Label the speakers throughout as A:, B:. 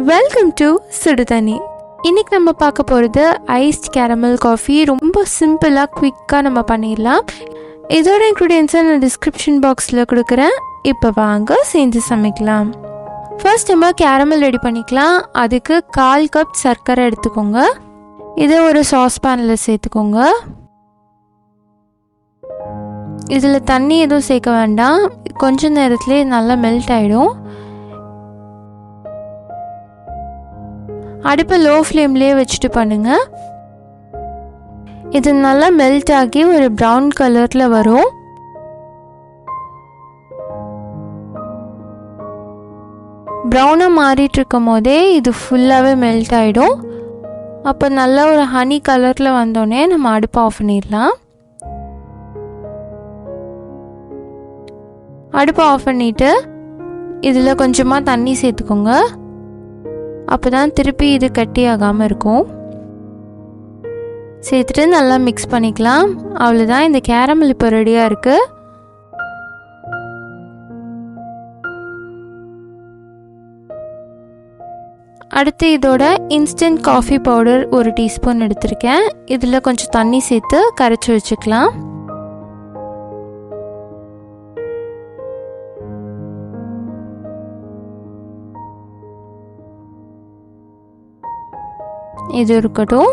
A: Welcome to Suduthanni. இன்னைக்கு நம்ம பார்க்க போகிறது ஐஸ்ட் கேரமல் காஃபி. ரொம்ப சிம்பிளாக குவிக்காக நம்ம பண்ணிடலாம். இதோட இன்க்ரீடியன்ஸை நான் டிஸ்கிரிப்ஷன் பாக்ஸில் கொடுக்குறேன். இப்போ வாங்க சேர்ந்து சமைக்கலாம். ஃபர்ஸ்ட் நம்ம கேரமல் ரெடி பண்ணிக்கலாம். அதுக்கு 1/4 கப் சர்க்கரை எடுத்துக்கோங்க. இதை ஒரு சாஸ்பேனில் சேர்த்துக்கோங்க. இதில் தண்ணி எதுவும் சேர்க்க வேண்டாம். கொஞ்ச நேரத்துலேயே நல்லா மெல்ட் ஆகிடும். அடுப்பை லோ ஃப்ளேம்லேயே வச்சுட்டு பண்ணுங்கள். இது நல்லா மெல்ட் ஆகி ஒரு ப்ரௌன் கலரில் வரும். ப்ரௌனாக மாறிட்டு இருக்கும் போதே இது ஃபுல்லாகவே மெல்ட் ஆகிடும். அப்போ நல்லா ஒரு ஹனி கலரில் வந்தோடனே நம்ம அடுப்பை ஆஃப் பண்ணிடலாம். அடுப்பை ஆஃப் பண்ணிவிட்டு இதில் கொஞ்சமாக தண்ணி சேர்த்துக்கோங்க. அப்போ தான் திருப்பி இது கட்டி ஆகாமல் இருக்கும். சேர்த்துட்டு நல்லா மிக்ஸ் பண்ணிக்கலாம். அவ்வளோதான், இந்த கேரமல் இப்போ ரெடியாக இருக்குது. அடுத்து இதோட இன்ஸ்டன்ட் காஃபி பவுடர் 1 டீஸ்பூன் எடுத்திருக்கேன். இதில் கொஞ்சம் தண்ணி சேர்த்து கரைச்சி வச்சுக்கலாம். இது இருக்கட்டும்.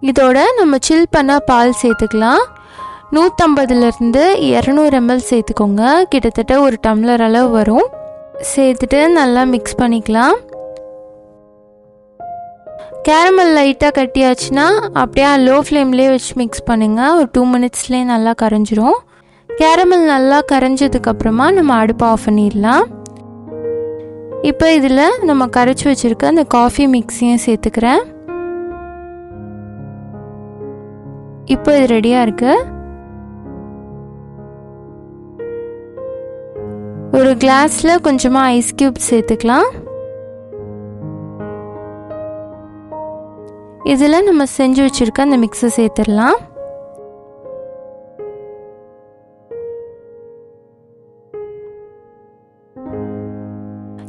A: இதோட நம்ம சில் பண்ண பால் சேர்த்துக்கலாம். 150லேருந்து 200 ml சேர்த்துக்கோங்க. கிட்டத்தட்ட ஒரு டம்ளர் அளவு வரும். சேர்த்துட்டு நல்லா மிக்ஸ் பண்ணிக்கலாம். கேரமல் லைட்டாக கட்டியாச்சுன்னா அப்படியே லோ ஃப்ளேம்லேயே வச்சு மிக்ஸ் பண்ணுங்கள். ஒரு 2 மினிட்ஸ்லேயே நல்லா கரைஞ்சிரும். கேரமல் நல்லா கரைஞ்சதுக்கப்புறமா நம்ம அடுப்பை ஆஃப் பண்ணிடலாம். இப்போ இதில் நம்ம கரைச்சி வச்சுருக்க அந்த காஃபி மிக்ஸையும் சேர்த்துக்கிறேன். இப்போ இது ரெடியாக இருக்கு. ஒரு கிளாஸில் கொஞ்சமாக ஐஸ் கியூப் சேர்த்துக்கலாம். இதில் நம்ம செஞ்சு வச்சுருக்க அந்த மிக்ஸை சேர்த்துடலாம்.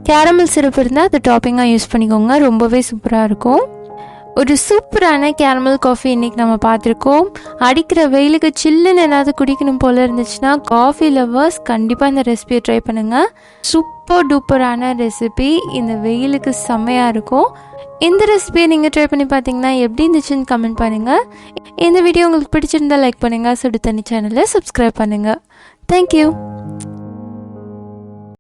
A: கேரமல் சிரப் இருந்தால் அது டாப்பிங்காக யூஸ் பண்ணிக்கோங்க. ரொம்பவே சூப்பராக இருக்கும். ஒரு சூப்பரான கேரமல் காஃபி இன்றைக்கி நம்ம பார்த்துருக்கோம். அடிக்கிற வெயிலுக்கு சில்லுன்னு ஏதாவது குடிக்கணும் போல் இருந்துச்சுன்னா காஃபி லவ்வர்ஸ் கண்டிப்பாக இந்த ரெசிபியை ட்ரை பண்ணுங்கள். சூப்பர் டூப்பரான ரெசிபி. இந்த வெயிலுக்கு செம்மையாக இருக்கும். இந்த ரெசிபியை நீங்கள் ட்ரை பண்ணி பார்த்தீங்கன்னா எப்படி இருந்துச்சுன்னு கமெண்ட் பண்ணுங்கள். இந்த வீடியோ உங்களுக்கு பிடிச்சிருந்தால் லைக் பண்ணுங்கள். சுடுதண்ணி சேனலை சப்ஸ்கிரைப் பண்ணுங்கள். தேங்க்யூ.